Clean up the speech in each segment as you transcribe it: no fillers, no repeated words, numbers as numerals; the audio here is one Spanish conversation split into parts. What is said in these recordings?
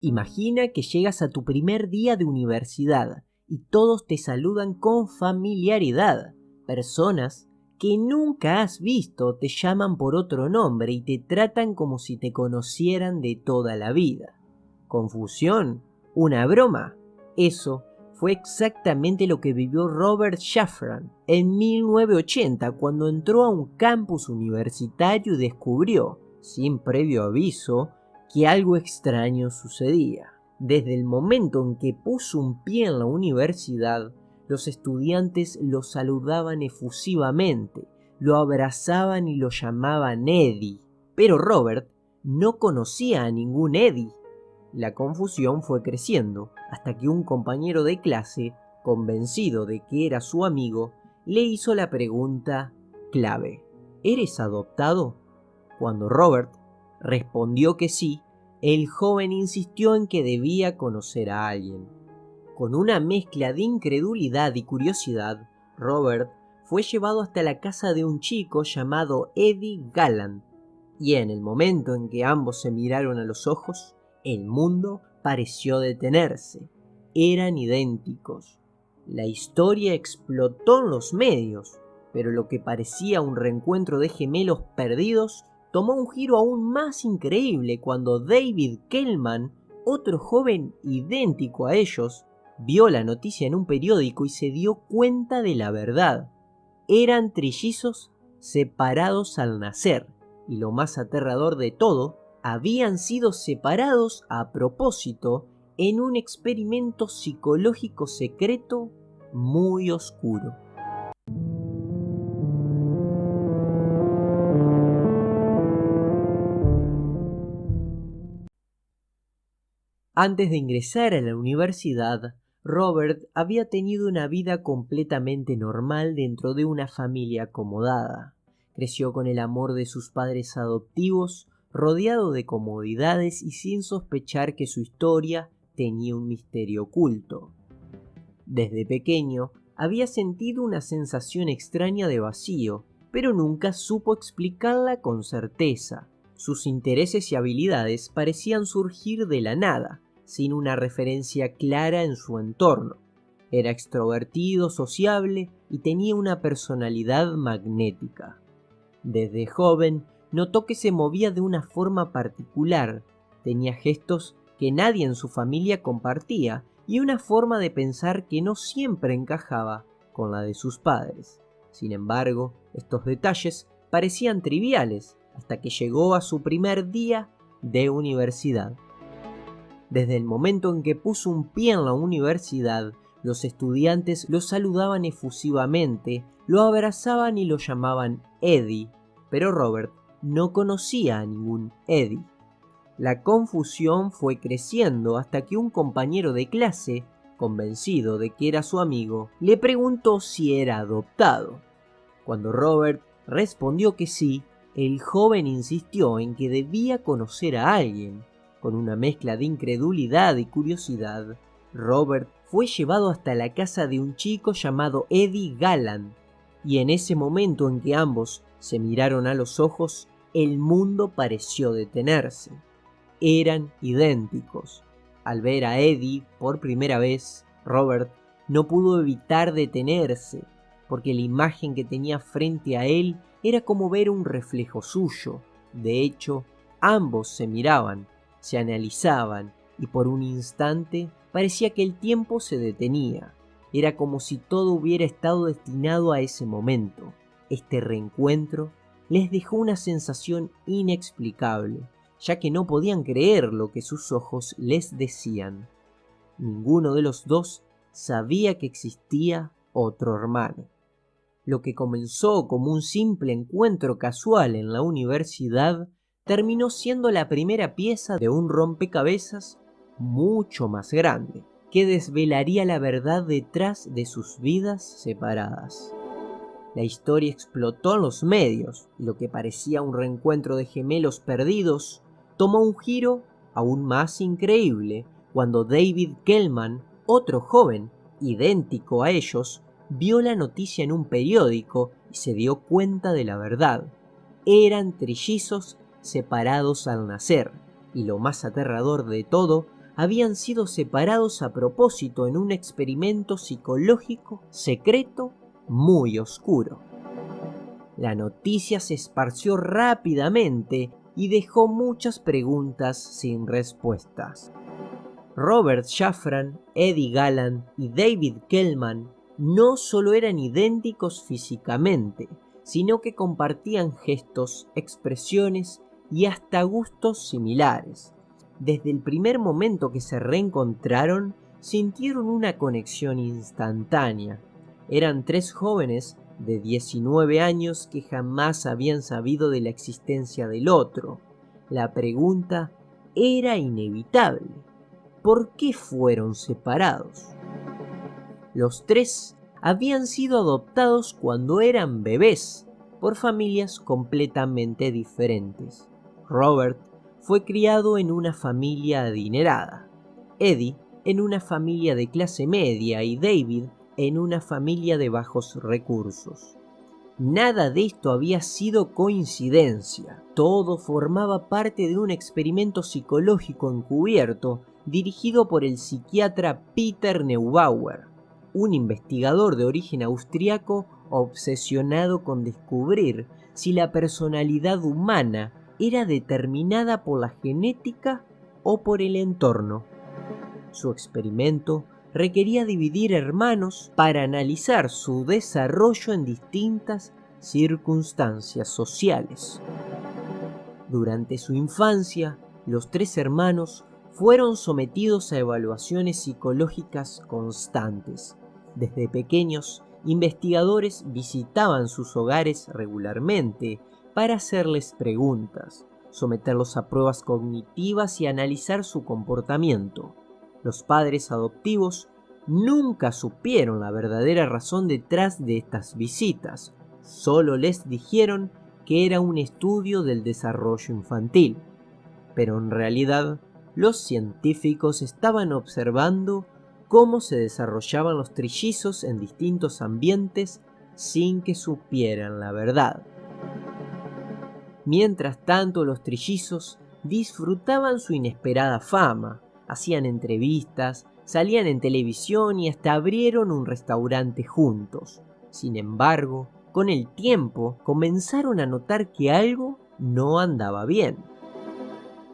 Imagina que llegas a tu primer día de universidad y todos te saludan con familiaridad. Personas que nunca has visto te llaman por otro nombre y te tratan como si te conocieran de toda la vida. ¿Confusión? ¿Una broma? Eso fue exactamente lo que vivió Robert Shafran en 1980 cuando entró a un campus universitario y descubrió, sin previo aviso, que algo extraño sucedía. Desde el momento en que puso un pie en la universidad, los estudiantes lo saludaban efusivamente, lo abrazaban y lo llamaban Eddie. Pero Robert no conocía a ningún Eddie. La confusión fue creciendo hasta que un compañero de clase, convencido de que era su amigo, le hizo la pregunta clave: ¿eres adoptado? Cuando Robert respondió que sí, el joven insistió en que debía conocer a alguien. Con una mezcla de incredulidad y curiosidad, Robert fue llevado hasta la casa de un chico llamado Eddie Gallant, y en el momento en que ambos se miraron a los ojos, el mundo pareció detenerse. Eran idénticos. La historia explotó en los medios, pero lo que parecía un reencuentro de gemelos perdidos tomó un giro aún más increíble cuando David Kellman, otro joven idéntico a ellos, vio la noticia en un periódico y se dio cuenta de la verdad. Eran trillizos separados al nacer, y lo más aterrador de todo, habían sido separados a propósito en un experimento psicológico secreto muy oscuro. Antes de ingresar a la universidad, Robert había tenido una vida completamente normal dentro de una familia acomodada. Creció con el amor de sus padres adoptivos, rodeado de comodidades y sin sospechar que su historia tenía un misterio oculto. Desde pequeño había sentido una sensación extraña de vacío, pero nunca supo explicarla con certeza. Sus intereses y habilidades parecían surgir de la nada, sin una referencia clara en su entorno. Era extrovertido, sociable y tenía una personalidad magnética. Desde joven notó que se movía de una forma particular, tenía gestos que nadie en su familia compartía y una forma de pensar que no siempre encajaba con la de sus padres. Sin embargo, estos detalles parecían triviales hasta que llegó a su primer día de universidad. Desde el momento en que puso un pie en la universidad, los estudiantes lo saludaban efusivamente, lo abrazaban y lo llamaban Eddie, pero Robert no conocía a ningún Eddie. La confusión fue creciendo hasta que un compañero de clase, convencido de que era su amigo, le preguntó si era adoptado. Cuando Robert respondió que sí, el joven insistió en que debía conocer a alguien. Con una mezcla de incredulidad y curiosidad, Robert fue llevado hasta la casa de un chico llamado Eddie Gallant, y en ese momento en que ambos se miraron a los ojos, el mundo pareció detenerse. Eran idénticos. Al ver a Eddie por primera vez, Robert no pudo evitar detenerse, porque la imagen que tenía frente a él era como ver un reflejo suyo. De hecho, ambos se miraban, se analizaban, y por un instante parecía que el tiempo se detenía. Era como si todo hubiera estado destinado a ese momento. Este reencuentro les dejó una sensación inexplicable, ya que no podían creer lo que sus ojos les decían. Ninguno de los dos sabía que existía otro hermano. Lo que comenzó como un simple encuentro casual en la universidad terminó siendo la primera pieza de un rompecabezas mucho más grande, que desvelaría la verdad detrás de sus vidas separadas. La historia explotó en los medios y lo que parecía un reencuentro de gemelos perdidos tomó un giro aún más increíble cuando David Kellman, otro joven idéntico a ellos, vio la noticia en un periódico y se dio cuenta de la verdad. Eran trillizos separados al nacer, y lo más aterrador de todo, habían sido separados a propósito en un experimento psicológico secreto muy oscuro. La noticia se esparció rápidamente y dejó muchas preguntas sin respuestas. Robert Shafran, Eddie Gallant y David Kellman no solo eran idénticos físicamente, sino que compartían gestos, expresiones y hasta gustos similares. Desde el primer momento que se reencontraron, sintieron una conexión instantánea. Eran tres jóvenes de 19 años que jamás habían sabido de la existencia del otro. La pregunta era inevitable. ¿Por qué fueron separados? Los tres habían sido adoptados cuando eran bebés por familias completamente diferentes. Robert fue criado en una familia adinerada, Eddie en una familia de clase media y David en una familia de bajos recursos. Nada de esto había sido coincidencia, todo formaba parte de un experimento psicológico encubierto dirigido por el psiquiatra Peter Neubauer, un investigador de origen austriaco obsesionado con descubrir si la personalidad humana era determinada por la genética o por el entorno. Su experimento requería dividir hermanos para analizar su desarrollo en distintas circunstancias sociales. Durante su infancia, los tres hermanos fueron sometidos a evaluaciones psicológicas constantes. Desde pequeños, investigadores visitaban sus hogares regularmente para hacerles preguntas, someterlos a pruebas cognitivas y analizar su comportamiento. Los padres adoptivos nunca supieron la verdadera razón detrás de estas visitas, solo les dijeron que era un estudio del desarrollo infantil. Pero en realidad, los científicos estaban observando cómo se desarrollaban los trillizos en distintos ambientes sin que supieran la verdad. Mientras tanto, los trillizos disfrutaban su inesperada fama, hacían entrevistas, salían en televisión y hasta abrieron un restaurante juntos. Sin embargo, con el tiempo comenzaron a notar que algo no andaba bien.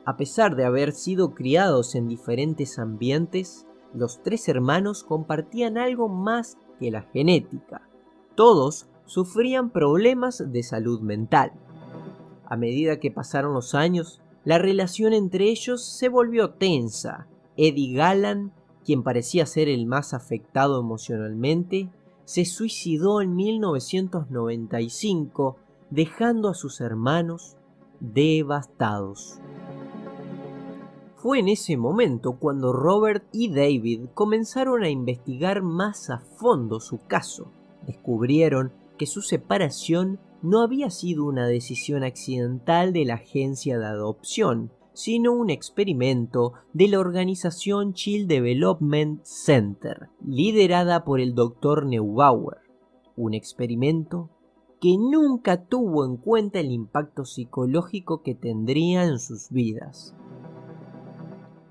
A pesar de haber sido criados en diferentes ambientes, los tres hermanos compartían algo más que la genética. Todos sufrían problemas de salud mental. A medida que pasaron los años, la relación entre ellos se volvió tensa. Eddie Gallant, quien parecía ser el más afectado emocionalmente, se suicidó en 1995, dejando a sus hermanos devastados. Fue en ese momento cuando Robert y David comenzaron a investigar más a fondo su caso. Descubrieron que su separación no había sido una decisión accidental de la agencia de adopción, sino un experimento de la organización Child Development Center, liderada por el Dr. Neubauer. Un experimento que nunca tuvo en cuenta el impacto psicológico que tendría en sus vidas.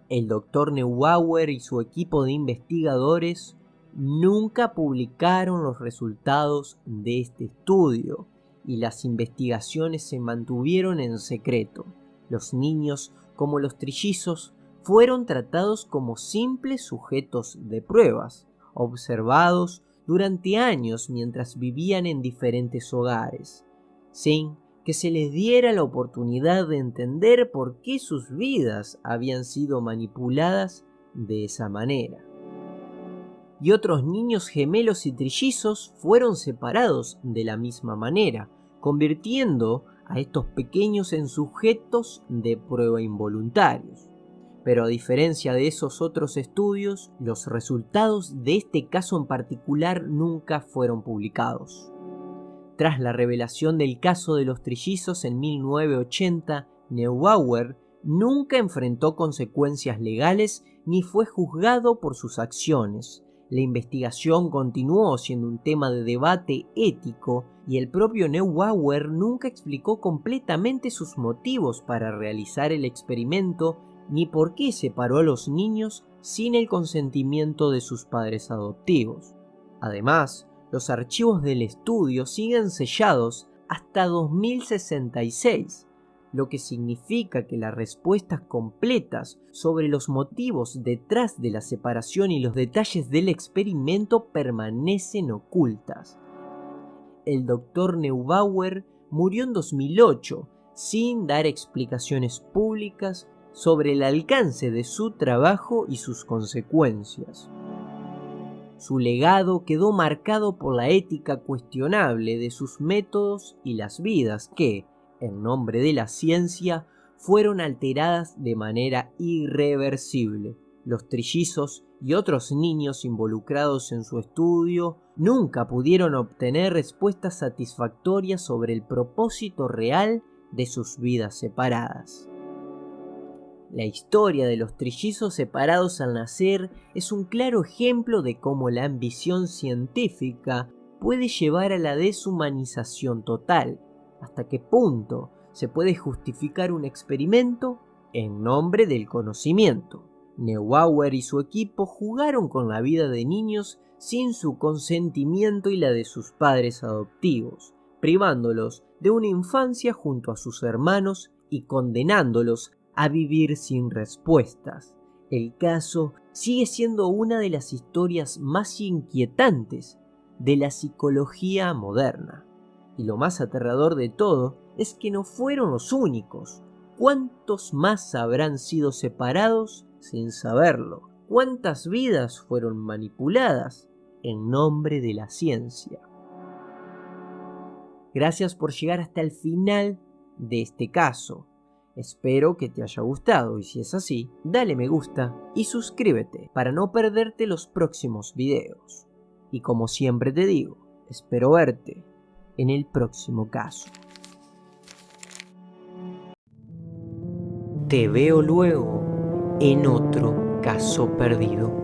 El Dr. Neubauer y su equipo de investigadores nunca publicaron los resultados de este estudio y las investigaciones se mantuvieron en secreto. Los niños, como los trillizos, fueron tratados como simples sujetos de pruebas, observados durante años mientras vivían en diferentes hogares, sin que se les diera la oportunidad de entender por qué sus vidas habían sido manipuladas de esa manera. Y otros niños gemelos y trillizos fueron separados de la misma manera, convirtiendo a estos pequeños en sujetos de prueba involuntarios. Pero a diferencia de esos otros estudios, los resultados de este caso en particular nunca fueron publicados. Tras la revelación del caso de los trillizos en 1980, Neubauer nunca enfrentó consecuencias legales ni fue juzgado por sus acciones. La investigación continuó siendo un tema de debate ético y el propio Neubauer nunca explicó completamente sus motivos para realizar el experimento ni por qué separó a los niños sin el consentimiento de sus padres adoptivos. Además, los archivos del estudio siguen sellados hasta 2066, lo que significa que las respuestas completas sobre los motivos detrás de la separación y los detalles del experimento permanecen ocultas. El Dr. Neubauer murió en 2008 sin dar explicaciones públicas sobre el alcance de su trabajo y sus consecuencias. Su legado quedó marcado por la ética cuestionable de sus métodos y las vidas que, en nombre de la ciencia, fueron alteradas de manera irreversible. Los trillizos y otros niños involucrados en su estudio nunca pudieron obtener respuestas satisfactorias sobre el propósito real de sus vidas separadas. La historia de los trillizos separados al nacer es un claro ejemplo de cómo la ambición científica puede llevar a la deshumanización total. ¿Hasta qué punto se puede justificar un experimento en nombre del conocimiento? Neubauer y su equipo jugaron con la vida de niños sin su consentimiento y la de sus padres adoptivos, privándolos de una infancia junto a sus hermanos y condenándolos a vivir sin respuestas. El caso sigue siendo una de las historias más inquietantes de la psicología moderna. Y lo más aterrador de todo es que no fueron los únicos. ¿Cuántos más habrán sido separados sin saberlo? ¿Cuántas vidas fueron manipuladas en nombre de la ciencia? Gracias por llegar hasta el final de este caso. Espero que te haya gustado y si es así, dale me gusta y suscríbete para no perderte los próximos videos. Y como siempre te digo, espero verte en el próximo caso. Te veo luego en otro caso perdido.